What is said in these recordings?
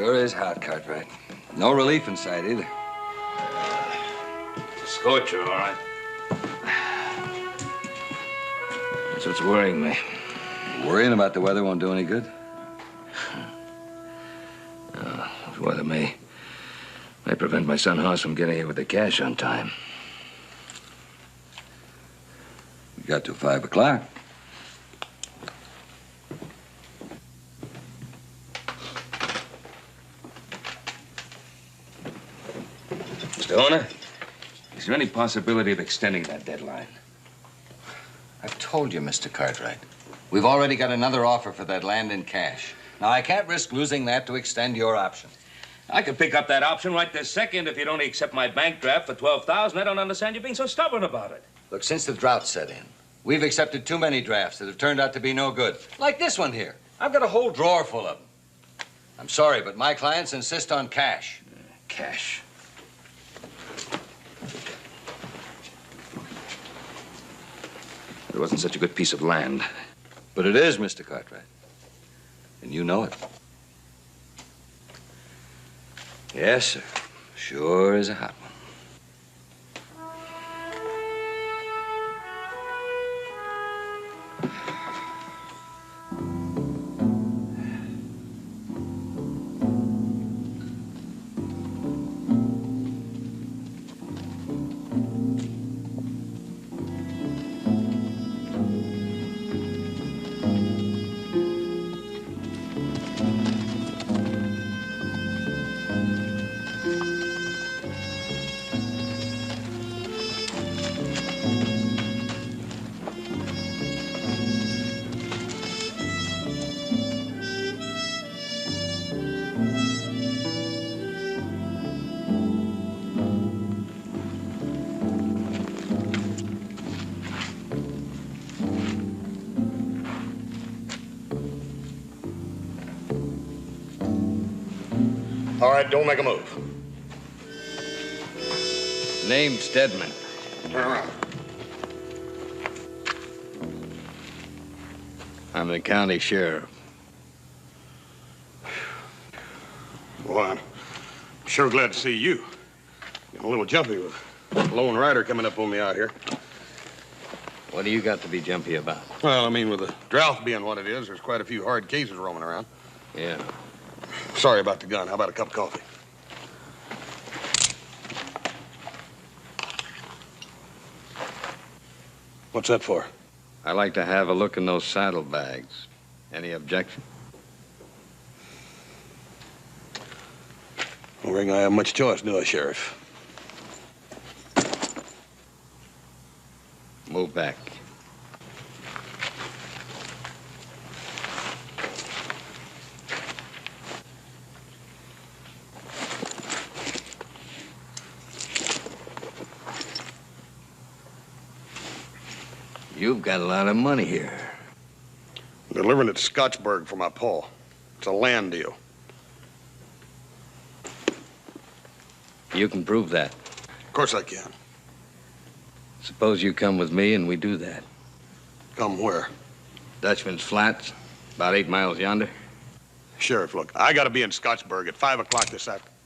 Sure is hot, Cartwright. No relief in sight either. Scorcher, all right. That's what's worrying me. Worrying about the weather won't do any good? The weather may prevent my son Hoss from getting here with the cash on time. We got till 5 o'clock. Mr. Owner, is there any possibility of extending that deadline? I've told you, Mr. Cartwright. We've already got another offer for that land in cash. Now, I can't risk losing that to extend your option. I could pick up that option right this second if you'd only accept my bank draft for $12,000. I don't understand you being so stubborn about it. Look, since the drought set in, we've accepted too many drafts that have turned out to be no good. Like this one here. I've got a whole drawer full of them. I'm sorry, but my clients insist on cash. Cash. It wasn't such a good piece of land. But it is, Mr. Cartwright. And you know it. Yes, sir. Sure is a hot one. All right, don't make a move. Name's Stedman. Turn around. I'm the county sheriff. Well, I'm sure glad to see you. Getting a little jumpy with a lone rider coming up on me out here. What do you got to be jumpy about? Well, I mean, with the drought being what it is, there's quite a few hard cases roaming around. Yeah. Sorry about the gun. How about a cup of coffee? What's that for? I'd like to have a look in those saddlebags. Any objection? I don't think I have much choice, do I, Sheriff? Move back. You've got a lot of money here. I'm delivering it to Scottsburg for my pa. It's a land deal. You can prove that. Of course I can. Suppose you come with me and we do that. Come where? Dutchman's Flats, about 8 miles yonder. Sheriff, look, I gotta be in Scottsburg at 5 o'clock this afternoon.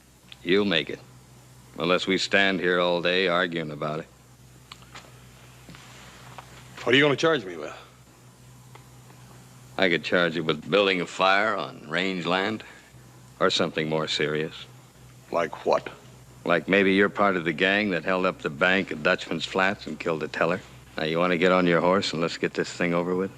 You'll make it. Unless we stand here all day arguing about it. What are you gonna charge me with? I could charge you with building a fire on range land. Or something more serious. Like what? Like maybe you're part of the gang that held up the bank at Dutchman's Flats and killed the teller. Now, you want to get on your horse and let's get this thing over with?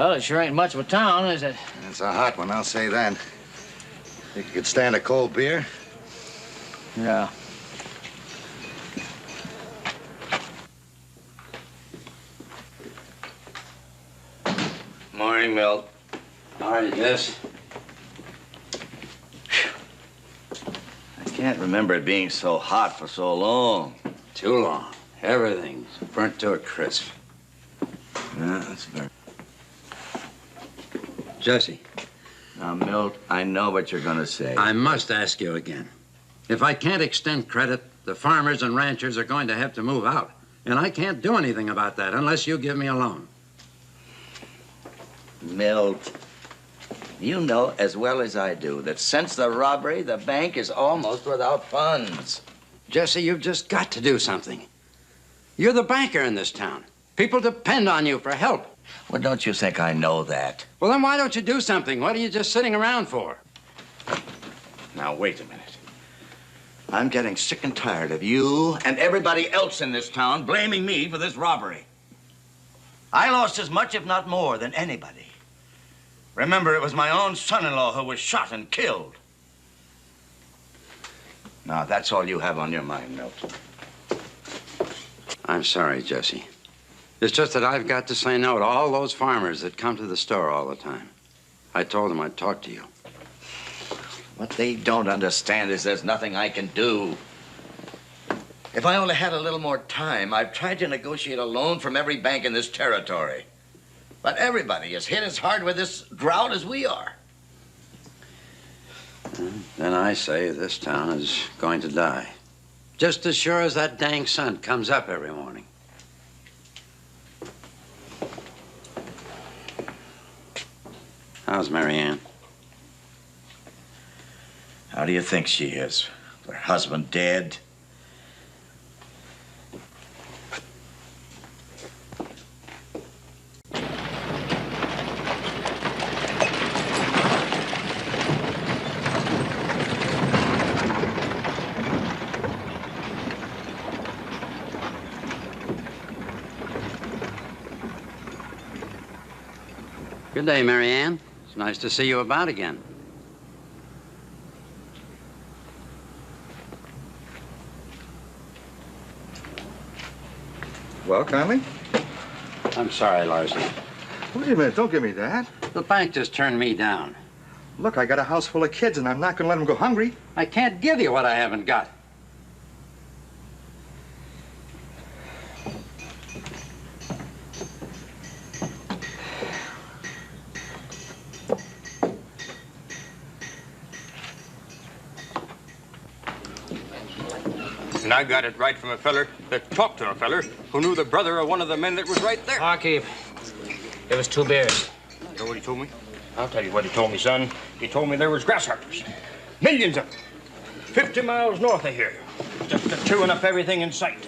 Well, it sure ain't much of a town, is it? It's a hot one, I'll say that. Think you could stand a cold beer? Yeah. Morning, Milt. All right, yes. I can't remember it being so hot for so long. Too long. Everything's burnt to a crisp. Yeah, that's very... Jesse, Now, Milt, I know what you're gonna say. I must ask you again. If I can't extend credit, the farmers and ranchers are going to have to move out. And I can't do anything about that unless you give me a loan. Milt, you know as well as I do that since the robbery, the bank is almost without funds. Jesse, you've just got to do something. You're the banker in this town. People depend on you for help. Well, don't you think I know that? Well, then why don't you do something? What are you just sitting around for? Now, wait a minute. I'm getting sick and tired of you and everybody else in this town blaming me for this robbery. I lost as much, if not more, than anybody. Remember, it was my own son-in-law who was shot and killed. Now, that's all you have on your mind, Milt. I'm sorry, Jesse. It's just that I've got to say no to all those farmers that come to the store all the time. I told them I'd talk to you. What they don't understand is there's nothing I can do. If I only had a little more time, I've tried to negotiate a loan from every bank in this territory. But everybody is hit as hard with this drought as we are. Then I say this town is going to die. Just as sure as that dang sun comes up every morning. How's Mary Ann? How do you think she is? Her husband dead? Good day, Mary Ann. It's nice to see you about again. Well, Conley? I'm sorry, Larson. Wait a minute, don't give me that. The bank just turned me down. Look, I got a house full of kids, and I'm not going to let them go hungry. I can't give you what I haven't got. And I got it right from a feller that talked to a feller who knew the brother of one of the men that was right there. Barkeep, it was 2 beers. You know what he told me? I'll tell you what he told me, son. He told me there was grasshoppers. Millions of them. 50 miles north of here. Just chewing up everything in sight.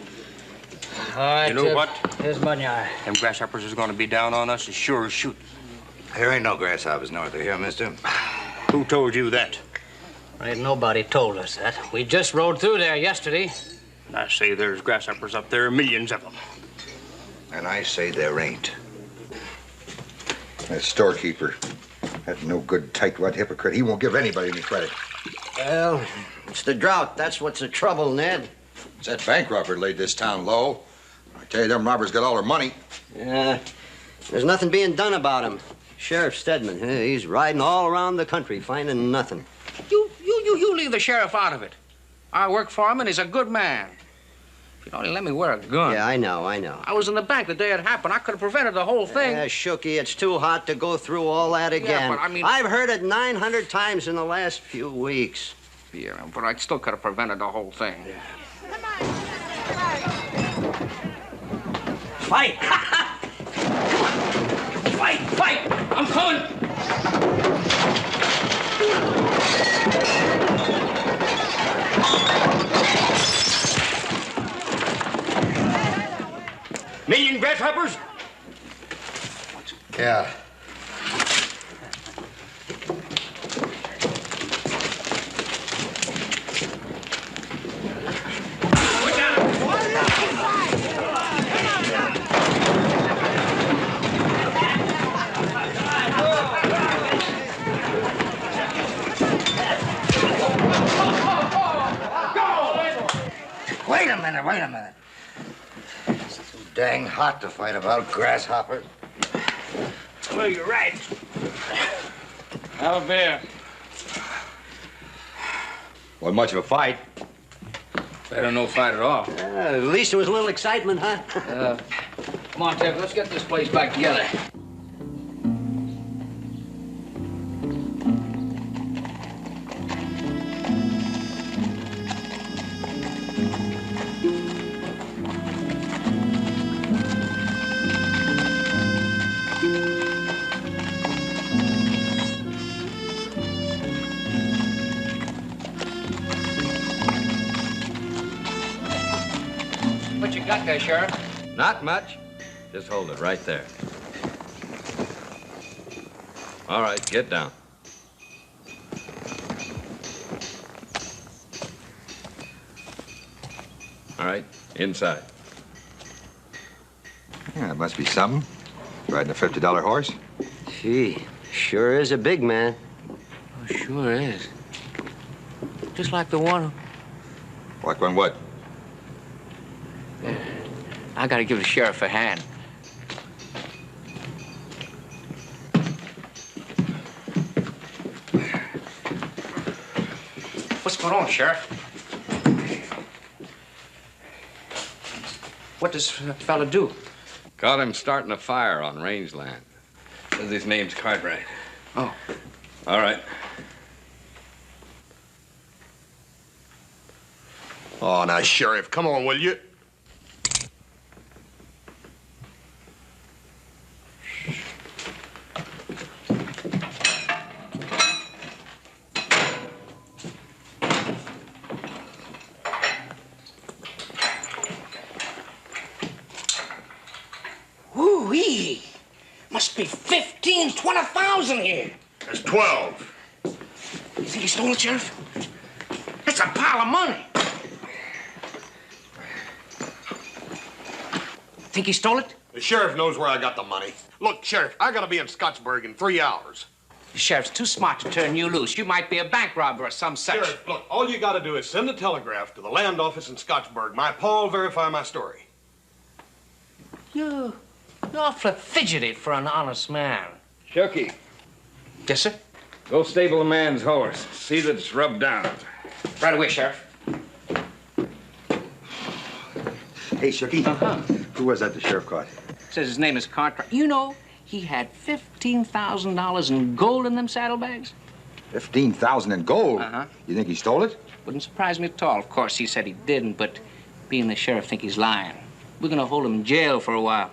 All right, You know what? Here's money. Them grasshoppers is gonna be down on us as sure as shooting. There ain't no grasshoppers north of here, mister. Who told you that? Ain't nobody told us that. We just rode through there yesterday. I say there's grasshoppers up there, millions of them. And I say there ain't. That storekeeper, that no good, tightwad hypocrite, he won't give anybody any credit. Well, it's the drought. That's what's the trouble, Ned. It's that bank robber laid this town low. I tell you, them robbers got all their money. Yeah, there's nothing being done about him. Sheriff Stedman, he's riding all around the country finding nothing. You leave the sheriff out of it. I work for him, and he's a good man. If you'd only let me wear a gun. Yeah, I know. I was in the bank the day it happened. I could have prevented the whole thing. Yeah, Shooky, it's too hot to go through all that again. but I mean- I've heard it 900 times in the last few weeks. Yeah, but I still could have prevented the whole thing. Fight! Fight! I'm coming! Million grasshoppers? Yeah. minute. It's too dang hot to fight about, grasshopper. Well, you're right. Have a beer. Wasn't much of a fight. Better no fight at all. At least there was a little excitement, huh? Come on, Ted, let's get this place back together. What you got there, Sheriff? Not much. Just hold it right there. All right, get down. All right, inside. Yeah, it must be something. Riding a $50 horse. Gee, sure is a big man. Oh, sure is. Just like the one. Like one what? I gotta give the sheriff a hand. What's going on, Sheriff? What does that fella do? Caught him starting a fire on rangeland. Says his name's Cartwright. Oh. All right. Oh, now, Sheriff, come on, will you? Woo-wee! Must be 15, 20,000 here. There's 12. You think he stole it, Sheriff? That's a pile of money. Think he stole it? The sheriff knows where I got the money. Look, Sheriff, I gotta be in Scottsburg in 3 hours. The sheriff's too smart to turn you loose. You might be a bank robber or some such. Sheriff, look, all you gotta do is send a telegraph to the land office in Scottsburg. My pa'll verify my story. You're awfully fidgety for an honest man. Shucky, Yes, sir? go stable a man's horse. See that it's rubbed down. Right away, Sheriff. Hey, Shucky. Uh-huh. Who was that the sheriff caught? Says his name is Cartwright. You know, he had $15,000 in gold in them saddlebags. 15,000 in gold. Uh-huh. You think he stole it? Wouldn't surprise me at all. Of course, he said he didn't, but being the sheriff, think he's lying. We're gonna hold him in jail for a while.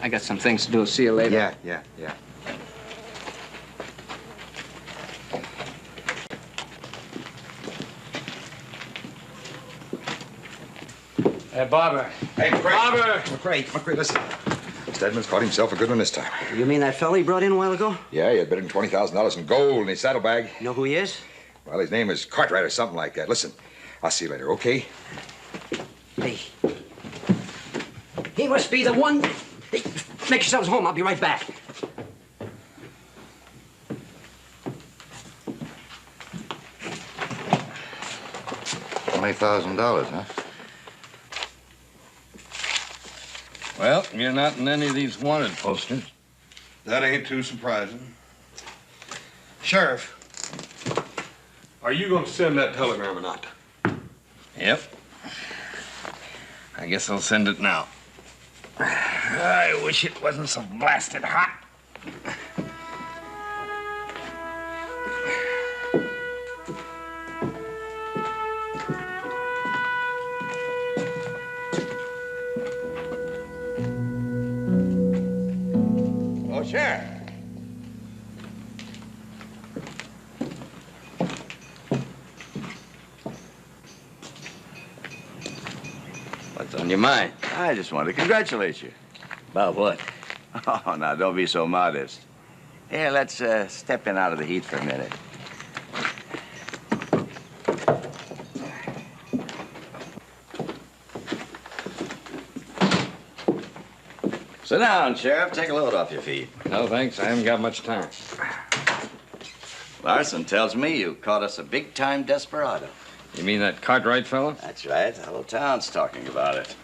I got some things to do. See you later. Yeah. Hey, Barber. Hey, McCray. Barber! McCray, listen. Stedman's caught himself a good one this time. You mean that fella he brought in a while ago? Yeah, he had bet him $20,000 in gold in his saddlebag. You know who he is? Well, his name is Cartwright or something like that. Listen, I'll see you later, okay? Hey. He must be the one. Hey, make yourselves home. I'll be right back. $20,000, huh? Well, you're not in any of these wanted posters. That ain't too surprising. Sheriff, are you gonna send that telegram or not? Yep. I guess I'll send it now. I wish it wasn't so blasted hot. Oh, Sheriff. What's on your mind? I just want to congratulate you. About what? Oh, now, don't be so modest. Here, let's step in out of the heat for a minute. Sit down, Sheriff. Take a load off your feet. No, thanks. I haven't got much time. Larson tells me you caught us a big-time desperado. You mean that Cartwright fellow? That's right. The whole town's talking about it.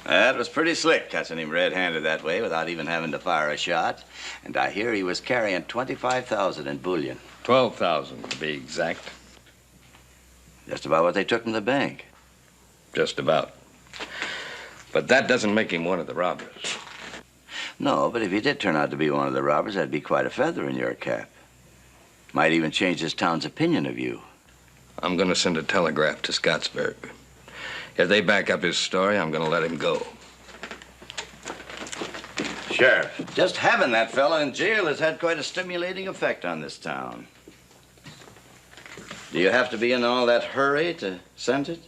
That was pretty slick, catching him red-handed that way without even having to fire a shot. And I hear he was carrying 25,000 in bullion. 12,000 to be exact. Just about what they took from the bank. Just about. But that doesn't make him one of the robbers. No, but if he did turn out to be one of the robbers, that'd be quite a feather in your cap. Might even change this town's opinion of you. I'm going to send a telegraph to Scottsburg. If they back up his story, I'm going to let him go. Sheriff, just having that fella in jail has had quite a stimulating effect on this town. Do you have to be in all that hurry to send it?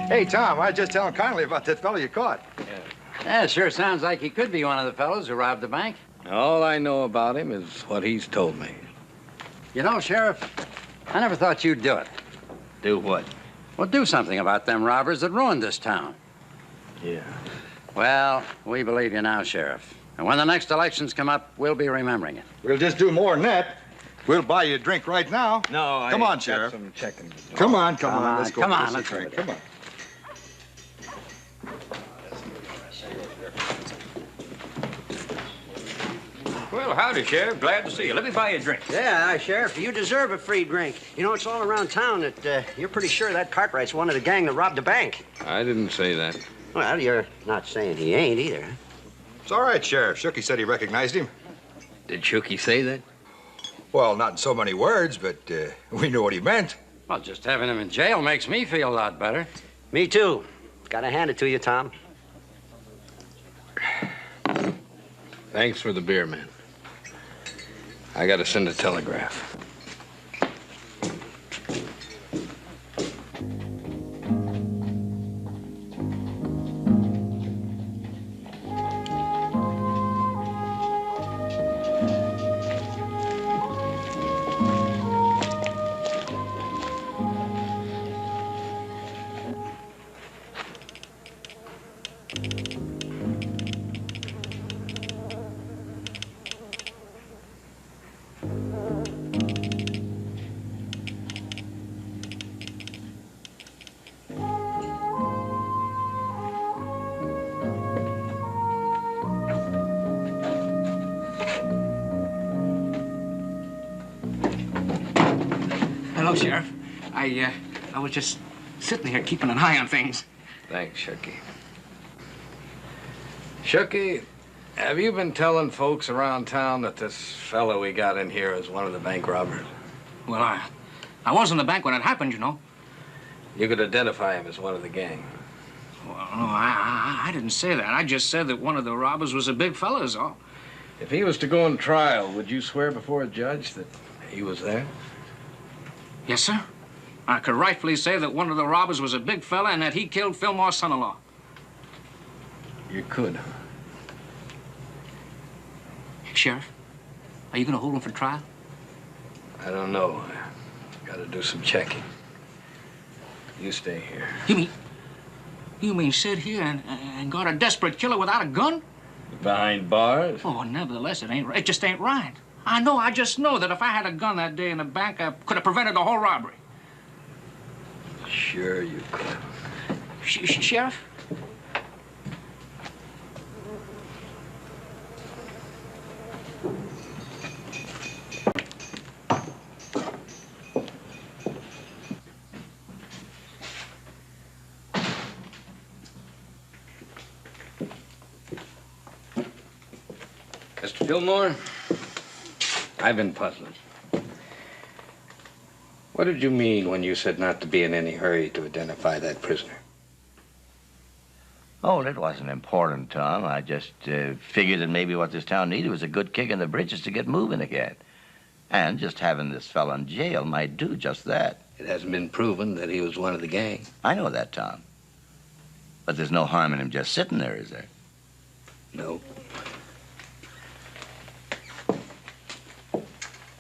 Hey, Tom, I was just telling Connolly about that fellow you caught. Yeah, it sure sounds like he could be one of the fellows who robbed the bank. All I know about him is what he's told me. You know, Sheriff, I never thought you'd do it. Do what? Well, do something about them robbers that ruined this town. Yeah. Well, we believe you now, Sheriff. And when the next elections come up, we'll be remembering it. We'll just do more than that. We'll buy you a drink right now. No, Come on, Sheriff. Some checking. Come on. Let's go. Come on, get us a let's drink. go. Come on. Well, howdy, Sheriff. Glad to see you. Let me buy you a drink. Yeah, Sheriff, you deserve a free drink. You know, it's all around town that you're pretty sure that Cartwright's one of the gang that robbed the bank. I didn't say that. Well, you're not saying he ain't either. It's all right, Sheriff. Shooky said he recognized him. Did Shooky say that? Well, not in so many words, but we knew what he meant. Well, just having him in jail makes me feel a lot better. Me too. Gotta hand it to you, Tom. Thanks for the beer, man. I got to send a telegraph. Hello, Sheriff. I was just sitting here keeping an eye on things. Thanks, Shooky. Shooky, have you been telling folks around town that this fellow we got in here is one of the bank robbers? Well, I was in the bank when it happened, you know. You could identify him as one of the gang. Well, no, I didn't say that. I just said that one of the robbers was a big fella, is all. If he was to go on trial, would you swear before a judge that he was there? Yes, sir. I could rightfully say that one of the robbers was a big fella and that he killed Fillmore's son-in-law. You could. Sheriff, are you going to hold him for trial? I don't know. I got to do some checking. You stay here. You mean sit here and guard a desperate killer without a gun? Behind bars? Oh, nevertheless, it just ain't right. I just know that if I had a gun that day in the bank, I could have prevented the whole robbery. Sure you could. Sheriff? Mr. Fillmore, I've been puzzling. What did you mean when you said not to be in any hurry to identify that prisoner? Oh, it wasn't important, Tom. I just figured that maybe what this town needed was a good kick in the britches to get moving again. And just having this fellow in jail might do just that. It hasn't been proven that he was one of the gang. I know that, Tom. But there's no harm in him just sitting there, is there? No.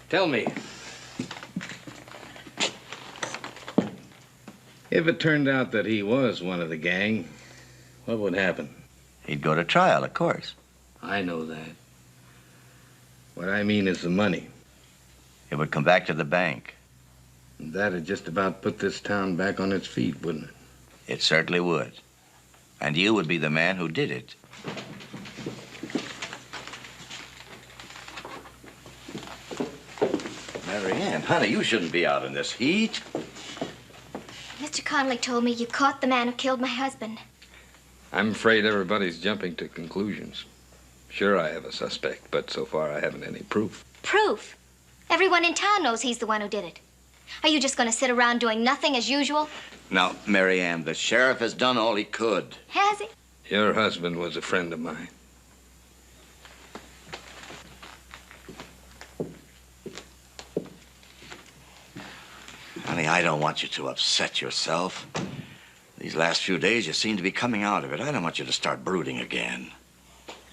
Tell me, if it turned out that he was one of the gang, what would happen? He'd go to trial, of course. I know that. What I mean is the money. It would come back to the bank. That'd just about put this town back on its feet, wouldn't it? It certainly would. And you would be the man who did it. Marianne, honey, you shouldn't be out in this heat. Mr. Connolly told me you caught the man who killed my husband. I'm afraid everybody's jumping to conclusions. Sure, I have a suspect, but so far I haven't any proof. Proof? Everyone in town knows he's the one who did it. Are you just going to sit around doing nothing as usual? Now, Marianne, the sheriff has done all he could. Has he? Your husband was a friend of mine. Honey, I don't want you to upset yourself. These last few days, you seem to be coming out of it. I don't want you to start brooding again.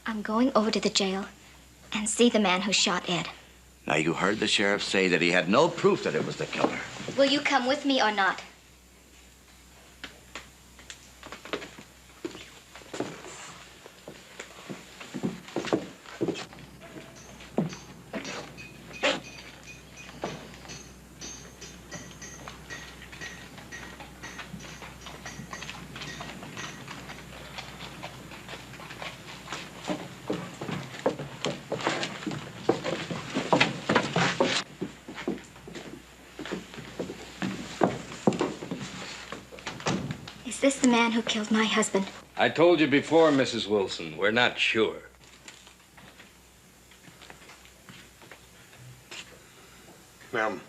I'm going over to the jail and see the man who shot Ed. Now, you heard the sheriff say that he had no proof that it was the killer. Will you come with me or not? Is this the man who killed my husband? I told you before, Mrs. Wilson, we're not sure. Ma'am,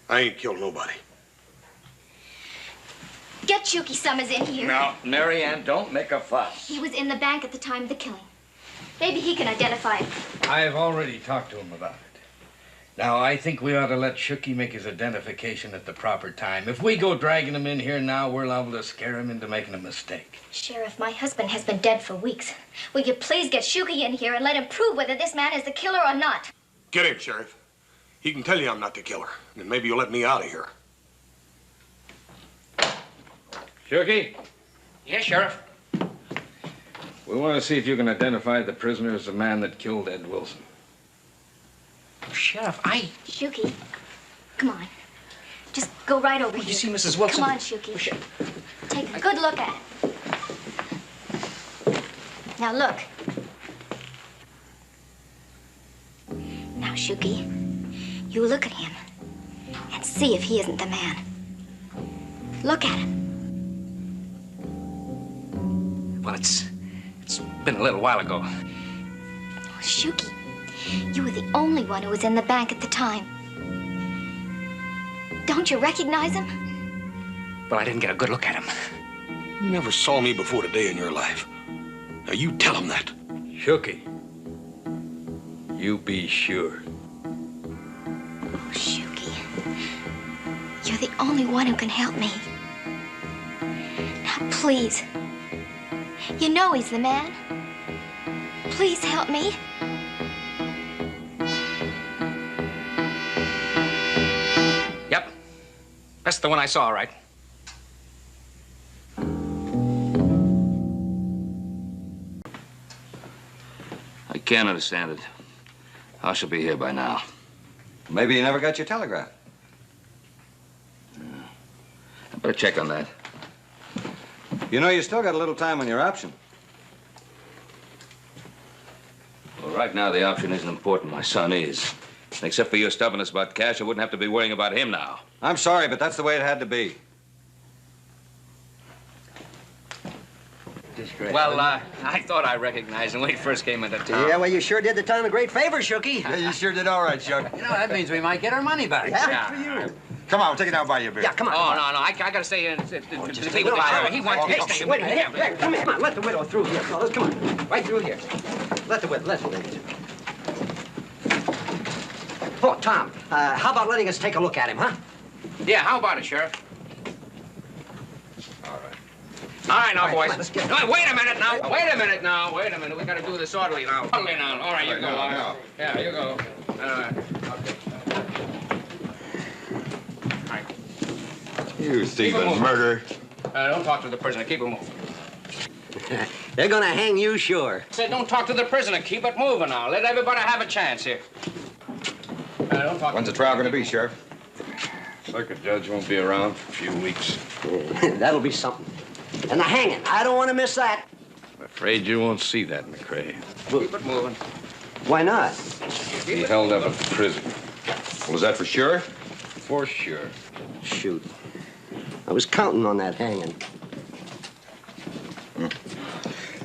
I ain't killed nobody. Get Shuky Summers in here. Now, Marianne, don't make a fuss. He was in the bank at the time of the killing. Maybe he can identify him. I've already talked to him about it. Now, I think we ought to let Shuky make his identification at the proper time. If we go dragging him in here now, we're liable to scare him into making a mistake. Sheriff, my husband has been dead for weeks. Will you please get Shuky in here and let him prove whether this man is the killer or not? Get him, Sheriff. He can tell you I'm not the killer. And maybe you'll let me out of here. Shuky, Yes, Sheriff. we want to see if you can identify the prisoner as the man that killed Ed Wilson. Sheriff, Shuky, come on. Just go right over here. you see Mrs. Wilson? Come on, Shuky. Take a good look at it. Now look. Now, Shuky, you look at him and see if he isn't the man. Look at him. Well, it's been a little while ago. Oh, Shuky, you were the only one who was in the bank at the time. Don't you recognize him? Well, I didn't get a good look at him. You never saw me before today in your life. Now, you tell him that. Shuky, you be sure. Oh, Shuky, you're the only one who can help me. Now, please. You know he's the man. Please help me. Yep. That's the one I saw, all right. I can't understand it. I should be here by now. Maybe you never got your telegram. I better check on that. You know, you still got a little time on your option. Well, right now, the option isn't important. My son is. Except for your stubbornness about cash, I wouldn't have to be worrying about him now. I'm sorry, but that's the way it had to be. Well, I thought I recognized him when he first came into town. Yeah, well, you sure did the town a great favor, Shuky. Yeah, you sure did all right, Chuck. You know, that means we might get our money back. Yeah, for you. Come on, we'll take it down by your beer. Yeah, come on. Oh, no, I gotta stay here and Just be with the take it sheriff. out. He wants me to Okay, stay wait a with minute. Here, come here. Come on, let the widow through here, fellas. Come on. Right through here. Let the lady through. Oh, Tom, how about letting us take a look at him, huh? Yeah, how about it, Sheriff? All right, now, boys. Let's get... No, wait a minute now. Wait a minute. We gotta do this orderly now. Orderly now. All right, you go. now. Yeah, you go. Okay. You thief Keep it and moving. murderer. Don't talk to the prisoner. Keep it moving. They're gonna hang you, sure. I said, don't talk to the prisoner. Keep it moving now. Let everybody have a chance here. Don't talk. When's the trial going to be, Sheriff? Circuit judge won't be around for a few weeks. That'll be something. And the hanging. I don't want to miss that. I'm afraid you won't see that, McCrae. Keep it moving. Why not? He held up at the prison. Well, is that for sure? For sure. Shoot. I was counting on that hanging.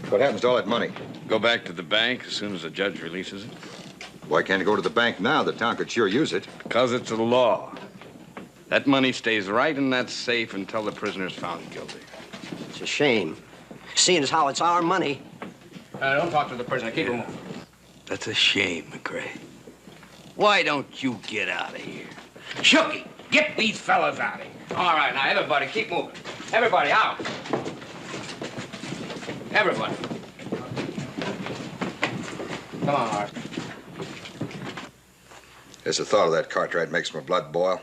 What happens to all that money? Go back to the bank as soon as the judge releases it. Why can't it go to the bank now? The town could sure use it. Because it's a law. That money stays right in that safe until the prisoner's found guilty. It's a shame. Seeing as how it's our money. Don't talk to the prisoner. Keep it moving. That's a shame, McCrae. Why don't you get out of here? Shooky, get these fellas out of here. All right, now, everybody, keep moving. Everybody, out. Everybody. Come on, Art. Just the thought of that Cartwright makes my blood boil.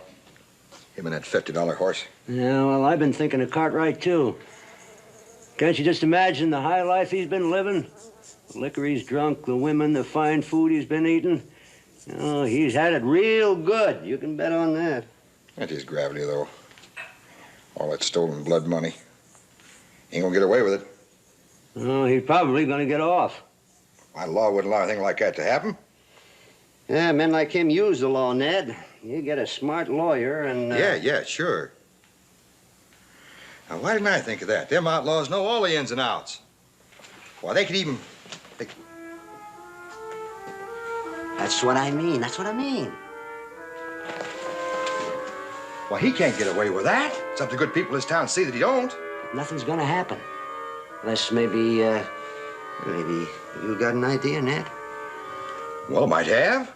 Him and that $50 horse. Yeah, well, I've been thinking of Cartwright, too. Can't you just imagine the high life he's been living? The liquor he's drunk, the women, the fine food he's been eating. Oh, he's had it real good. You can bet on that. That is gravity, though. All that stolen blood money. He ain't gonna get away with it. Oh, he's probably gonna get off. My law wouldn't allow anything like that to happen. Yeah, men like him use the law, Ned. You get a smart lawyer and... Yeah, sure. Now, why didn't I think of that? Them outlaws know all the ins and outs. Why, they could even... That's what I mean. That's what I mean. Why, he can't get away with that. It's up to good people in this town to see that he don't. Nothing's gonna happen. Unless maybe you got an idea, Ned. Well, it might have.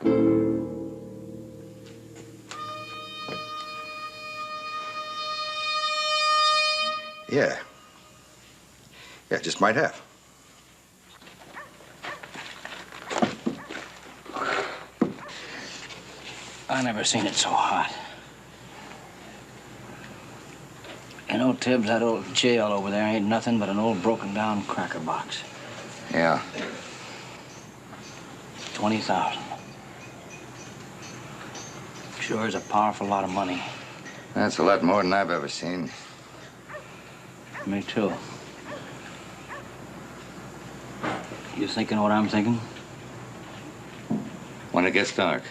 Yeah. Yeah, it just might have. I never seen it so hot. You know, Tibbs, that old jail over there ain't nothing but an old broken-down cracker box. Yeah. 20,000. Sure is a powerful lot of money. That's a lot more than I've ever seen. Me too. You thinking what I'm thinking? When it gets dark.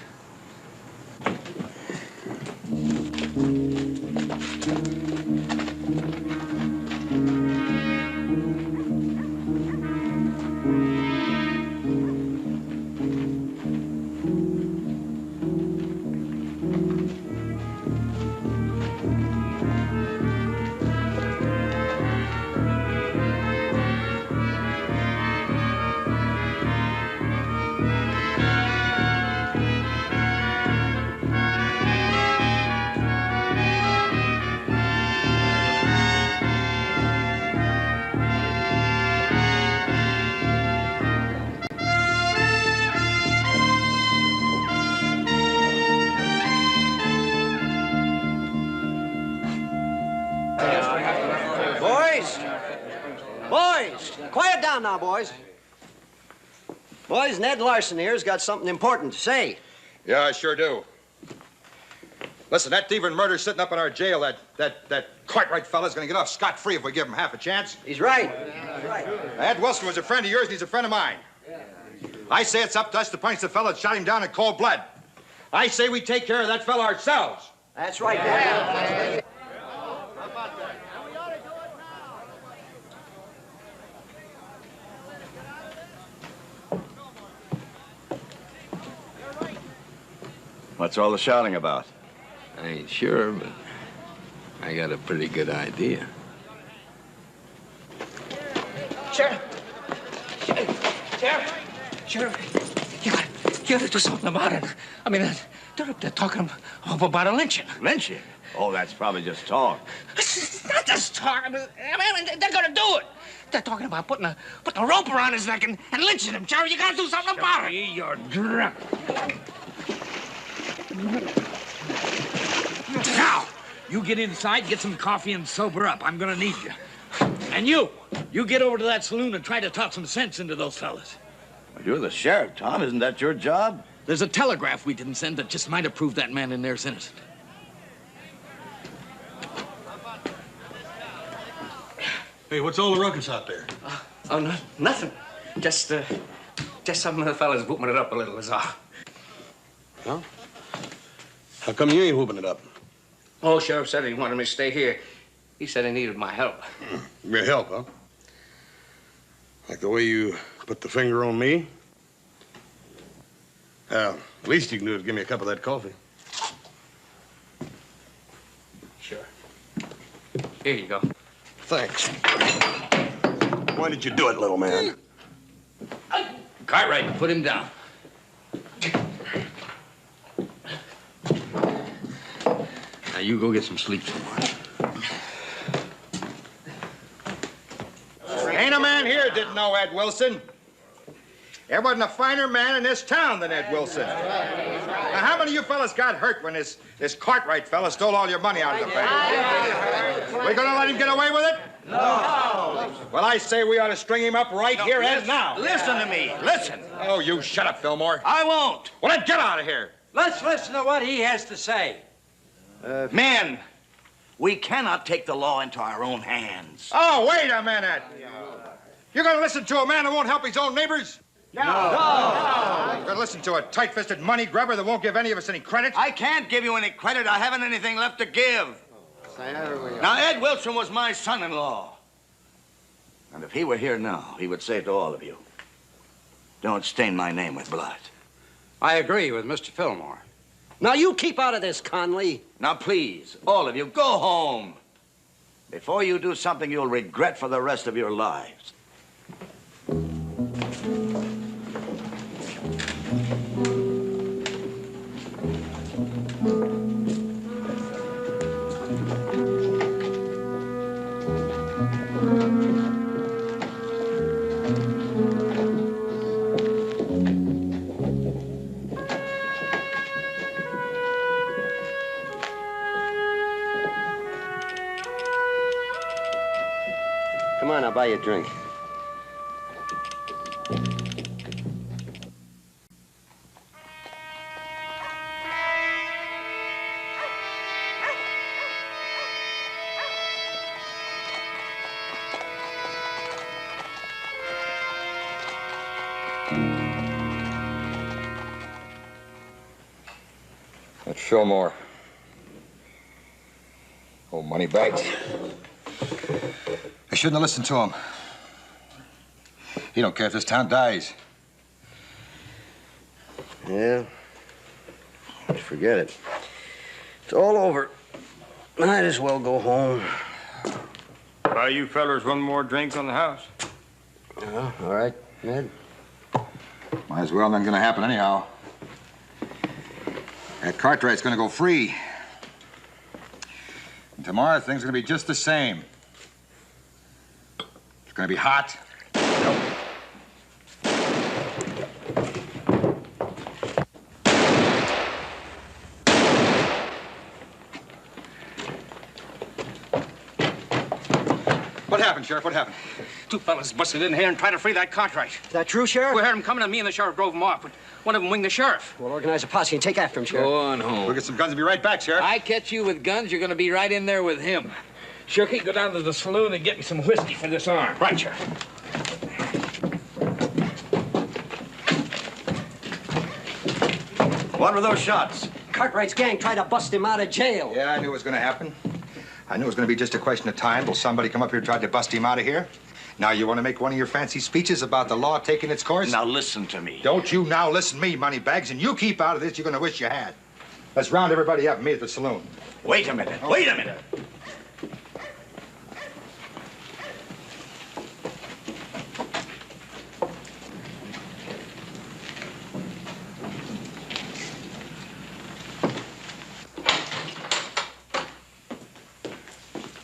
Boys! Quiet down now, boys. Boys, Ned Larson here's got something important to say. Yeah, I sure do. Listen, that thief and murder's sitting up in our jail. That Cartwright fella's gonna get off scot-free if we give him half a chance. He's right. He's right. Ed Wilson was a friend of yours, and he's a friend of mine. I say it's up to us to punish the fella that shot him down in cold blood. I say we take care of that fella ourselves. That's right, Ned. What's all the shouting about? I ain't sure, but I got a pretty good idea. Sheriff, you gotta do something about it. I mean, they're talking about a lynching. Lynching? Oh, that's probably just talk. It's not just talk. I mean, they're gonna do it. They're talking about putting a rope around his neck and lynching him. Sheriff, you gotta do something about it. You're drunk. Now, you get inside, get some coffee, and sober up. I'm gonna need you. And you get over to that saloon and try to talk some sense into those fellas. You're the sheriff, Tom. Isn't that your job? There's a telegraph we didn't send that just might have proved that man in there's innocent. Hey, what's all the ruckus out there? Oh, nothing. Just some of the fellas whooping it up a little is all. Huh? How come you ain't whooping it up? Oh, Sheriff said he wanted me to stay here. He said he needed my help. Your help, huh? Like the way you put the finger on me? Least you can do is give me a cup of that coffee. Sure. Here you go. Thanks. Why did you do it, little man? Cartwright, put him down. Now, you go get some sleep somewhere. Ain't a man here didn't know Ed Wilson. There wasn't a finer man in this town than Ed Wilson. Now, how many of you fellas got hurt when this Cartwright fella stole all your money out of the bank? We gonna let him get away with it? No. Well, I say we ought to string him up right here and now. Listen to me. Listen. Oh, you shut up, Fillmore. I won't. Well, then get out of here. Let's listen to what he has to say. Men, we cannot take the law into our own hands. Oh, wait a minute. You're gonna listen to a man who won't help his own neighbors? No. You're gonna listen to a tight-fisted money grubber that won't give any of us any credit? I can't give you any credit. I haven't anything left to give. Now, Ed Wilson was my son-in-law. And if he were here now, he would say to all of you, don't stain my name with blood. I agree with Mr. Fillmore. Now, you keep out of this, Conley. Now, please, all of you, go home. Before you do something you'll regret for the rest of your lives. Come on, I'll buy you a drink. That's Fillmore. Old money bags. I shouldn't have listened to him. He don't care if this town dies. Yeah. Just forget it. It's all over. Might as well go home. Buy you fellers one more drink on the house. Yeah, all right, Ned. Might as well. Nothing gonna happen anyhow. That Cartwright's gonna go free. And tomorrow things are gonna be just the same. It's gonna be hot. What happened, Sheriff? What happened? Two fellas busted in here and tried to free that Cartwright. Is that true, Sheriff? We heard them coming, and me and the sheriff drove them off, but one of them winged the sheriff. We'll organize a posse and take after him, Sheriff. Go on home. We'll get some guns and be right back, Sheriff. I catch you with guns, you're gonna be right in there with him. Shooky, go down to the saloon and get me some whiskey for this arm. Right, Sheriff. What were those shots? Cartwright's gang tried to bust him out of jail. Yeah, I knew it was gonna happen. I knew it was gonna be just a question of time till somebody come up here and tried to bust him out of here. Now you want to make one of your fancy speeches about the law taking its course? Now listen to me. Don't you now listen to me, Moneybags, and you keep out of this. You're gonna wish you had. Let's round everybody up and meet at the saloon. Wait a minute. Wait a minute.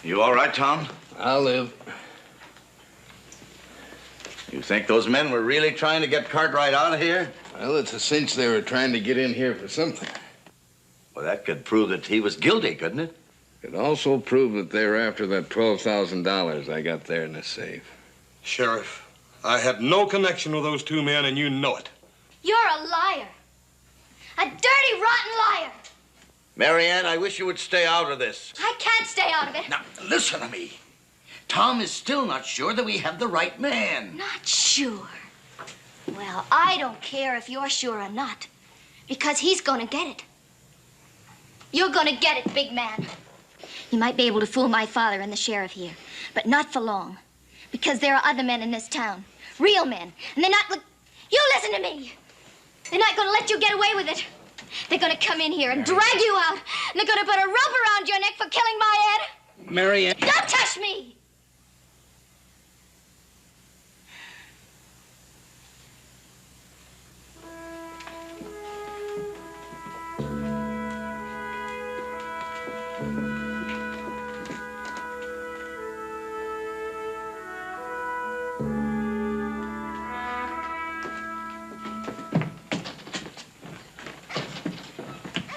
You all right, Tom? I'll live. You think those men were really trying to get Cartwright out of here? Well, it's a cinch they were trying to get in here for something. Well, that could prove that he was guilty, couldn't it? It also proved that they were after that $12,000 I got there in the safe. Sheriff, I had no connection with those two men, and you know it. You're a liar. A dirty, rotten liar. Marianne, I wish you would stay out of this. I can't stay out of it. Now, listen to me. Tom is still not sure that we have the right man. Not sure. Well, I don't care if you're sure or not, because he's gonna get it. You're gonna get it, big man. You might be able to fool my father and the sheriff here, but not for long, because there are other men in this town, real men, and they're not... You listen to me. They're not gonna let you get away with it. They're gonna come in here and drag you out, and they're gonna put a rope around your neck for killing my Ed. Marianne. Don't touch me!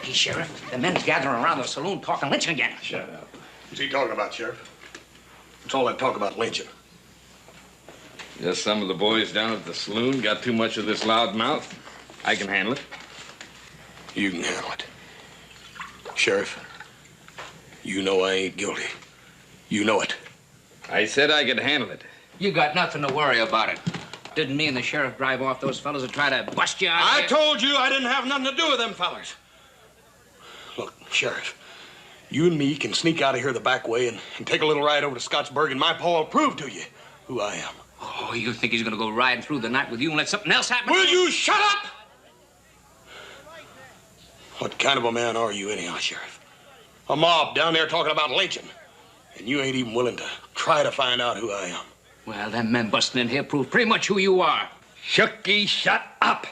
Hey, Sheriff, the men's gathering around the saloon talking lynching again. Shut up. What's he talking about, Sheriff? What's all that talk about lynching? Just some of the boys down at the saloon got too much of this loud mouth. I can handle it. You can handle it. Sheriff, you know I ain't guilty. You know it. I said I could handle it. You got nothing to worry about it. Didn't me and the sheriff drive off those fellas and try to bust you out I here? told you I didn't have nothing to do with them fellers. Look, Sheriff, you and me can sneak out of here the back way and take a little ride over to Scottsburg, and my pa will prove to you who I am. Oh, you think he's gonna go riding through the night with you and let something else happen? Will you shut up? What kind of a man are you anyhow, Sheriff? A mob down there talking about lynching, and you ain't even willing to try to find out who I am. Well, them men busting in here prove pretty much who you are. Shooky, shut up!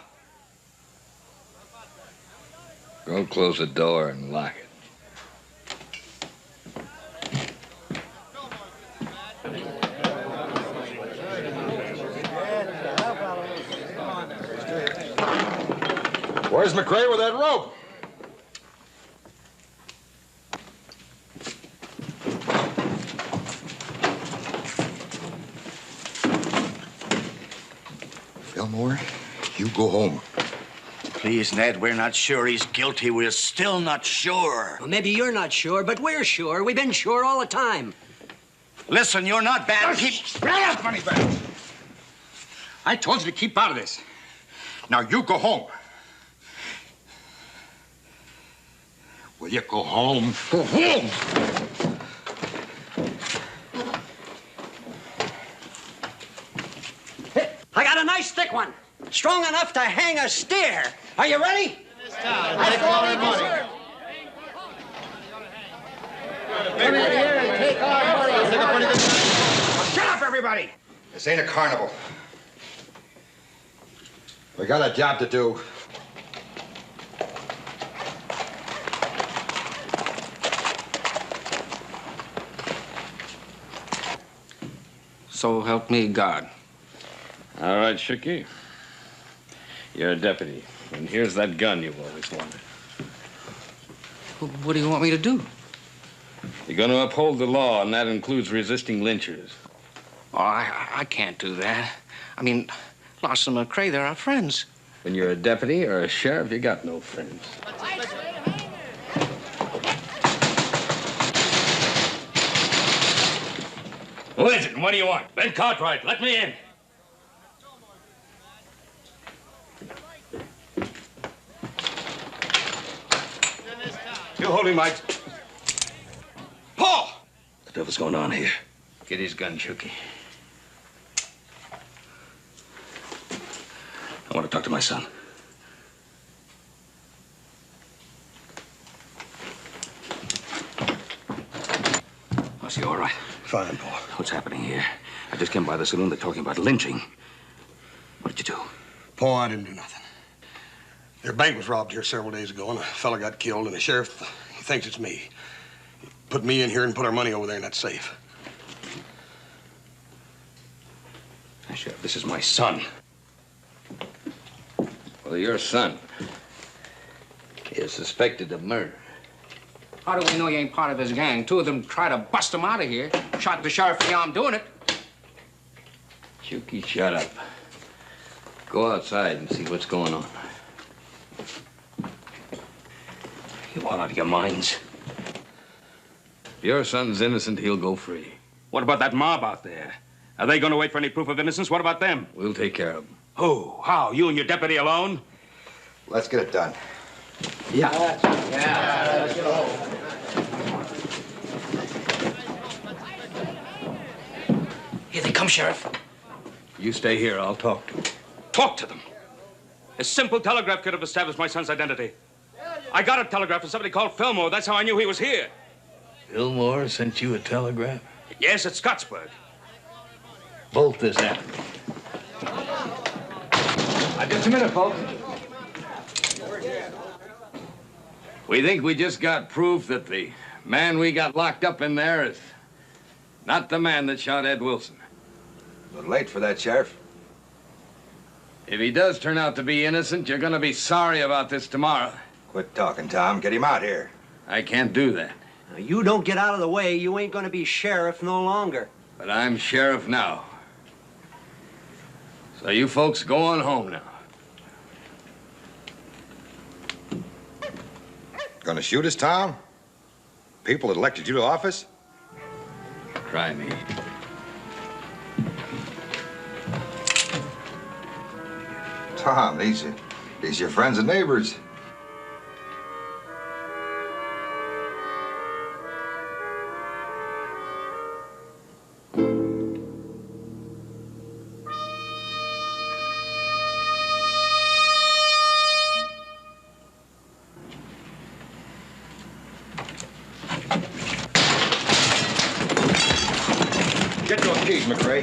Go close the door and lock it. Where's McRae with that rope? Fillmore, you go home. Please, Ned, we're not sure he's guilty. We're still not sure. Well, maybe you're not sure, but we're sure. We've been sure all the time. Listen, you're not bad. Right up, money back. I told you to keep out of this. Now you go home. Will you go home? Go home! I got a nice thick one, strong enough to hang a steer. Are you ready? Take all the money. Come in here and take our money. Shut up, everybody! This ain't a carnival. We got a job to do. So help me God. All right, Shooky. You're a deputy, and here's that gun you've always wanted. What do you want me to do? You're going to uphold the law, and that includes resisting lynchers. Oh, I can't do that. I mean, Larson and McRae, they're our friends. When you're a deputy or a sheriff, you got no friends. Who is it, and what do you want? Ben Cartwright, let me in. You hold him, Mike. Paul! What the devil's going on here? Get his gun, Shooky. I want to talk to my son. Max, you all right? Fine, Paul. What's happening here? I just came by the saloon. They're talking about lynching. What did you do? Paul, I didn't do nothing. Their bank was robbed here several days ago, and a fella got killed, and the sheriff, he thinks it's me. He put me in here and put our money over there in that safe. Sheriff, this is my son. Well, your son is suspected of murder. How do we know you ain't part of his gang? Two of them tried to bust him out of here. Shot the sheriff in the arm doing it. Chucky, shut up. Go outside and see what's going on. You all out of your minds? If your son's innocent, he'll go free. What about that mob out there? Are they going to wait for any proof of innocence? What about them? We'll take care of them. Who? How? You and your deputy alone? Let's get it done. Yeah. Let's go. Here they come, Sheriff. You stay here. I'll talk to them. Talk to them. A simple telegraph could have established my son's identity. I got a telegraph from somebody called Fillmore. That's how I knew he was here. Fillmore sent you a telegraph? Yes, at Scottsburg. Bolt this out. Just a minute, folks. We think we just got proof that the man we got locked up in there is not the man that shot Ed Wilson. A little late for that, Sheriff. If he does turn out to be innocent, you're gonna be sorry about this tomorrow. Quit talking, Tom. Get him out here. I can't do that. Now, you don't get out of the way, you ain't gonna be sheriff no longer. But I'm sheriff now. So you folks go on home now. Gonna shoot us, Tom? People that elected you to office? Try me. Tom, these your friends and neighbors. Get those keys, McRae.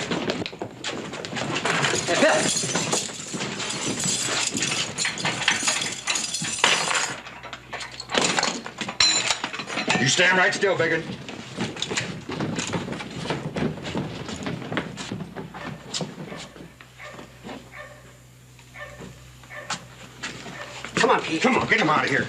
You stand right still, Biggin. Come on, Pete. Come on, get him out of here.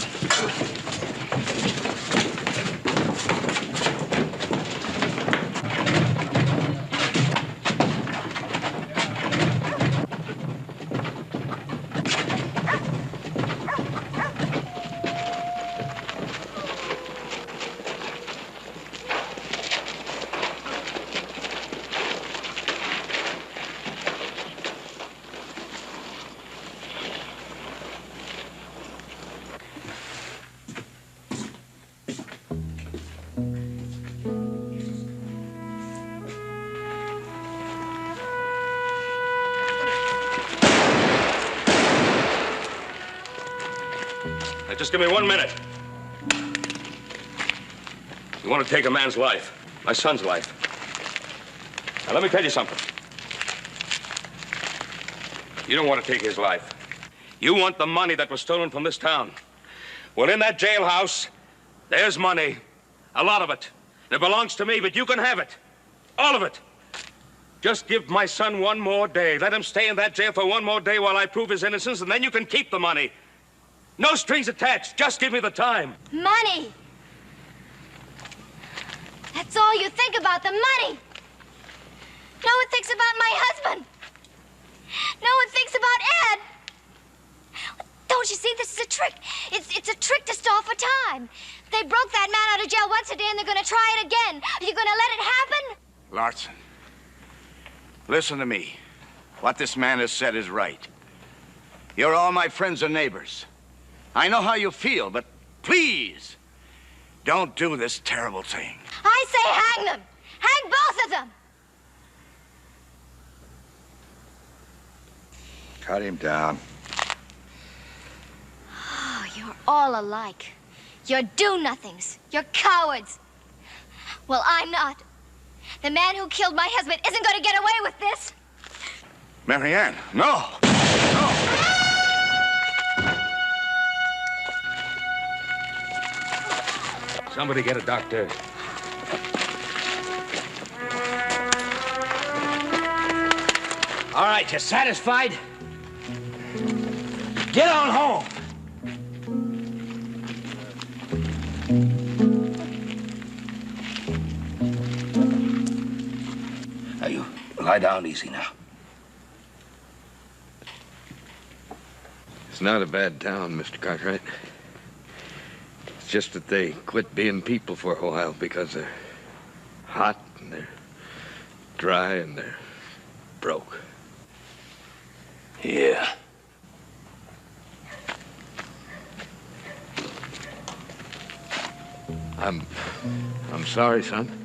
Just give me 1 minute. You want to take a man's life, my son's life. Now, let me tell you something. You don't want to take his life. You want the money that was stolen from this town. Well, in that jailhouse, there's money, a lot of it. It belongs to me, but you can have it. All of it. Just give my son 1 more day. Let him stay in that jail for 1 more day while I prove his innocence, and then you can keep the money. No strings attached. Just give me the time. Money. That's all you think about, the money. No one thinks about my husband. No one thinks about Ed. Don't you see, this is a trick. It's a trick to stall for time. They broke that man out of jail once a day, and they're going to try it again. Are you going to let it happen? Larson, listen to me. What this man has said is right. You're all my friends and neighbors. I know how you feel, but please, don't do this terrible thing. I say hang them. Hang both of them. Cut him down. Oh, you're all alike. You're do-nothings. You're cowards. Well, I'm not. The man who killed my husband isn't going to get away with this. Marianne, no! Somebody get a doctor. All right, you satisfied? Get on home. Now, you lie down easy now. It's not a bad town, Mr. Cartwright. It's just that they quit being people for a while because they're hot and they're dry and they're broke. Yeah. I'm sorry, son.